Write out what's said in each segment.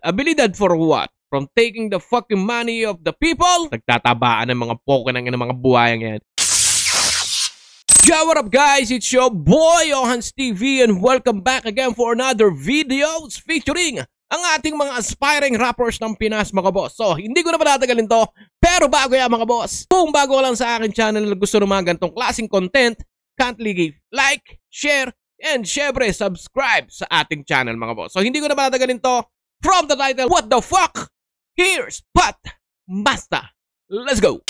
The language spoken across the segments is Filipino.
Abilidad for what? From taking the fucking money of the people? Nagtatabaan ng mga poke ng mga buhayang yan. Yo, what up guys? It's your boy, Johans TV, and welcome back again for another videos featuring ang ating mga aspiring rappers ng Pinas, mga boss. So, hindi ko na patatagalin to, pero bago yan mga boss, kung bago ka lang sa akin channel na gusto ng mga ganitong klaseng content, kindly give like, share, and syempre subscribe sa ating channel mga boss. So, hindi ko na patatagalin to. From the title, what the fuck? Here's Pat Basta. Let's go!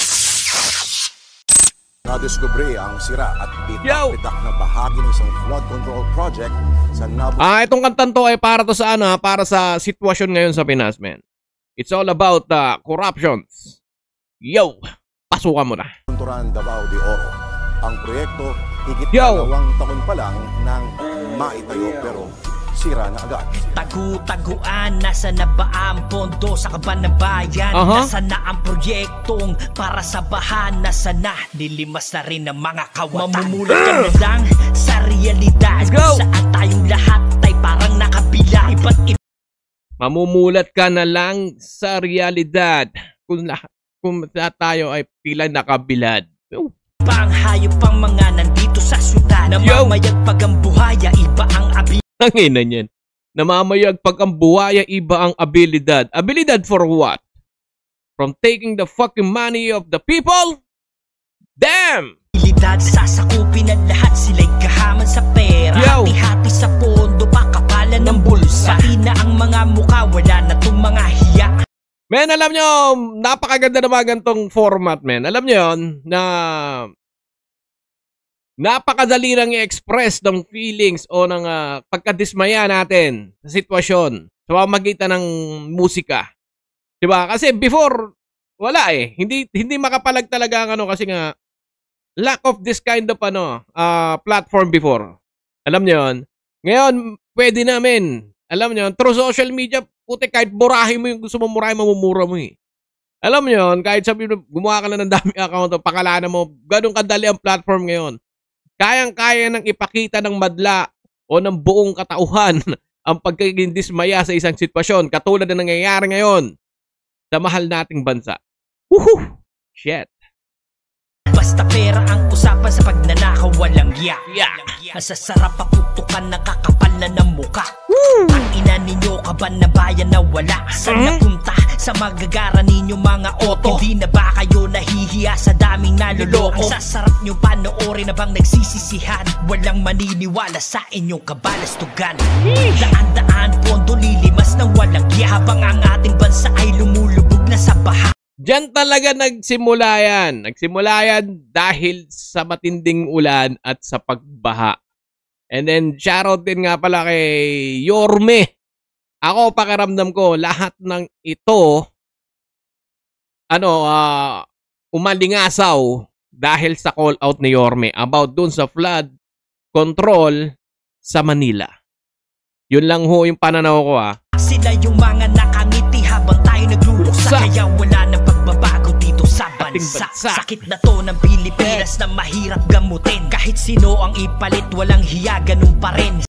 Nadiskubre ang sira at pitak-pitak na bahagi ng isang flood control project sa Nabu. Itong kantan to ay para to sa ano, para sa sitwasyon ngayon sa Pinas, man. It's all about corruptions. Yo, pasukan mo na. Punturan Davao de Oro. Ang proyekto higit 2 taon pa lang nang maitayo pero sira na agad. Tagu-taguan, nasa na ba ang pondo sa kaban ng bayan? Nasa na ang proyektong para sa bahan? Nasa na nilimas na rin ng mga kawatan? Mamumulat ka na lang sa realidad saan tayong lahat ay parang nakabila. Mamumulat ka na lang sa realidad kung lahat tayo ay pila nakabilad. Panghayop pang mga nandito sa syudad, namamayag pag ang buhaya, iba ang abilidad. Tanginan yan. Namamayag pag ang buhaya, iba ang abilidad. Abilidad for what? From taking the fucking money of the people? Damn! Abilidad, sasakupin ang lahat, sila'y kahaman sa pera. Hati-hati sa pondo, pakapalan ng bulsa. Pati na ang mga mukha, wala na itong mga hiya. Men, alam nyo, napakaganda na mga gantong format, men. Alam nyo yun, na napakadali lang i-express ng feelings o ng pagkadismaya natin sa sitwasyon sa pamamagitan ng musika. Diba? Kasi before, wala eh. Hindi makapalag talaga ang ano kasi nga lack of this kind of platform before. Alam nyo yun? Ngayon, pwede namin. Alam nyo yun? Through social media, puti kahit burahin mo yung gusto mo murahin, mamumura mo eh. Alam nyo yun? Kahit sabi mo, gumawa ka na ng dami account, pakalanan mo, ganun kadali ang platform ngayon. Kayang-kaya nang ipakita ng madla o ng buong katauhan ang pagiging dismaya sa isang sitwasyon katulad na nangyayari ngayon sa mahal nating bansa. Woohoo! Shit. Basta pera ang usapan sa pagnanakaw, walang giya. Masasarap paputukan ng kakapal na ng muka. Ang ina ninyo kaban na bayan na wala. Saan napunta sa magagara ninyo mga oto? Hindi na ba kayo nahihiya sa daming naloloko? Ang sasarap nyo panoorin na bang nagsisisihan? Walang maniniwala sa inyong kabalastugan. Daan-daan pondo lilimas ng walang giya habang ang ating bansa ay lumulubog na sa baha. Diyan talaga nagsimula yan. Nagsimula yan dahil sa matinding ulan at sa pagbaha. And then, shoutout din nga pala kay Yorme. Ako, pakiramdam ko, lahat ng ito, umalingasaw dahil sa call out ni Yorme about dun sa flood control sa Manila. Yun lang ho yung pananaw ko Sila yung mga nakangiti habang tayo nagluluksa. Kaya wala nang pagbabago dito sa bansa. Sakit na to ng Pilipinas na mahirap gamutin. Kahit sino ang ipalit, walang hiya, ganun pa rin.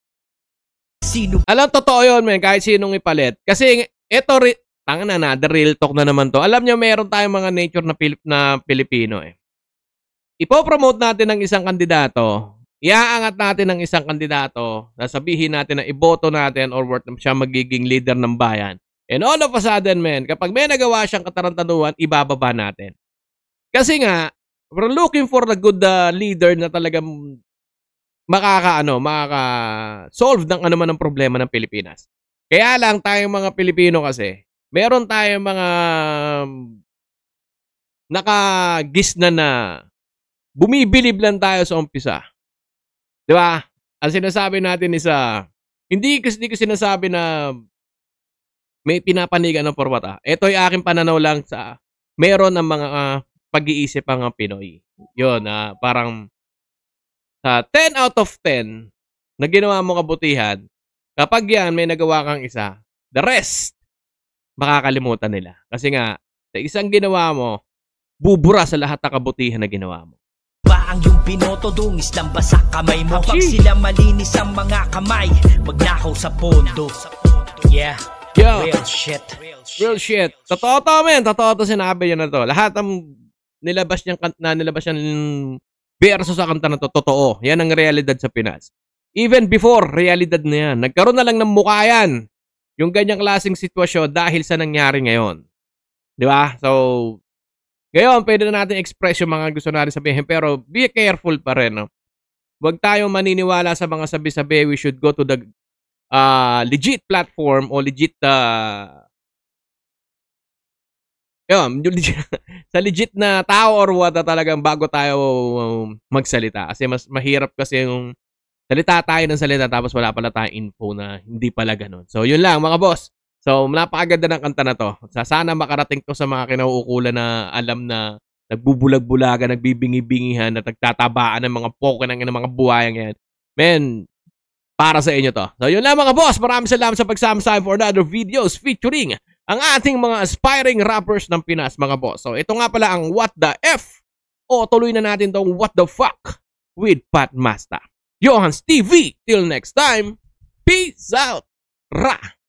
Alam, totoo yun, man. Kahit sinong ipalit. Kasi ito, the real talk na naman to. Alam nyo, meron tayong mga nature na Pilipino eh. Ipopromote natin ng isang kandidato. Iaangat natin ng isang kandidato, sasabihin natin na iboto natin or worth siya magiging leader ng bayan. And all of a sudden, man, kapag may nagawa siyang katarantaduhan, ibababa natin. Kasi nga, we're looking for the good leader na talagang makaka-solve ng anuman ng problema ng Pilipinas. Kaya lang tayong mga Pilipino kasi, meron tayong mga nakagisna na bumibilib lang tayo sa umpisa. Diba? Ang sinasabi natin is, hindi ko sinasabi na may pinapanigan ng format. Ito ay aking pananaw lang sa meron ng mga pag-iisip ang Pinoy. Yun, parang sa 10 out of 10 na ginawa mo kabutihan, kapag yan may nagawa kang isa, the rest, makakalimutan nila. Kasi nga, sa isang ginawa mo, bubura sa lahat ng kabutihan na ginawa mo. Ang yung binoto dungis lang ba sa kamay mo? Pag sila malinis ang mga kamay, magnakaw sa pondo. Yeah. Yo. Real shit. Real shit. Totoo to, men. Totoo to sinabi niya na to. Lahat ng nilabas niyang verso sa kanta na to, totoo. Yan ang realidad sa Pinas. Even before, realidad na yan. Nagkaroon na lang ng mukha yan. Yung ganyang klaseng sitwasyon dahil sa nangyari ngayon. Di ba? So, ngayon, pwede na natin express yung mga gusto natin sabihin. Pero, be careful pa rin. No? Huwag tayong maniniwala sa mga sabi-sabi. We should go to the legit platform o legit sa legit na tao or what talagang bago tayo magsalita. Kasi mas mahirap kasi yung salita tayo ng salita tapos wala pala tayong info na hindi pala ganun. So, yun lang mga boss. So, napakaganda ng kanta na to. Sana makarating to sa mga kinauukulan na alam na nagbubulag-bulagan, nagbibingi-bingihan, at nagtatabaan ng mga poke ng mga buhayang yan. Men, para sa inyo to. So, yun lang mga boss. Maraming salamat sa pagsama sa for other videos featuring ang ating mga aspiring rappers ng Pinas, mga boss. So, ito nga pala ang What the F o tuloy na natin tong What the Fuck with Pat Masta. Johans TV. Till next time, peace out. Ra!